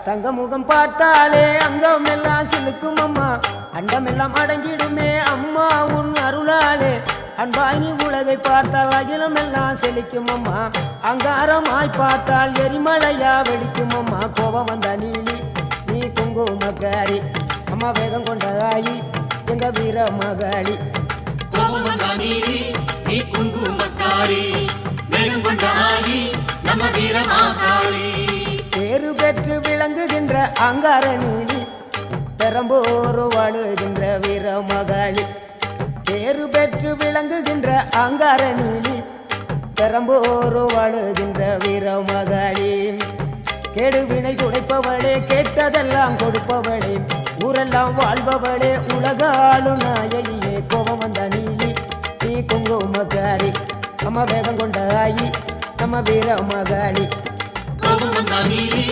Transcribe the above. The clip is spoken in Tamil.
தங்க முகம் பார்த்தாலே அங்கம் எல்லாம் சிலுக்கும் அம்மா அண்டமெல்லாம் அடங்கிடுமே அம்மா உன் அருளாலே அன்பாங்கி உலகை பார்த்தால் அகிலம் எல்லாம் செழிக்கும் அம்மா அங்காரமாய் பார்த்தால் எரிமலையா வெடிக்கும் அம்மா கோபம் வந்த நீலி நீ குங்குமக்காரி அம்மா வேகம் கொண்ட ஆயி எங்க வீர மகாளி கோபம் வந்த நீலி நீ குங்குமக்காரி வேகம் கொண்ட ஆயி நம்ம வீர மகாளி பேரு பெற்று விளங்குகின்ற அங்கார நீலி பெரம்போரு வாழுகின்ற வீர மகாளி பேரு பெற்று விளங்குகின்ற அங்கார நீலி பெரம்போரு வாழுகின்ற வீர மகாளி கேடுவினை துடைப்பவளே கேட்டதெல்லாம் கொடுப்பவளே ஊரெல்லாம் வாழ்பவளே உலகாளு நாயகியே கோபம் வந்த நீலி நீ குங்குமக்காரி அம்மா வேகம் கொண்ட ஆயி நம்ம வீர மகாளி கோபம் வந்த நீலி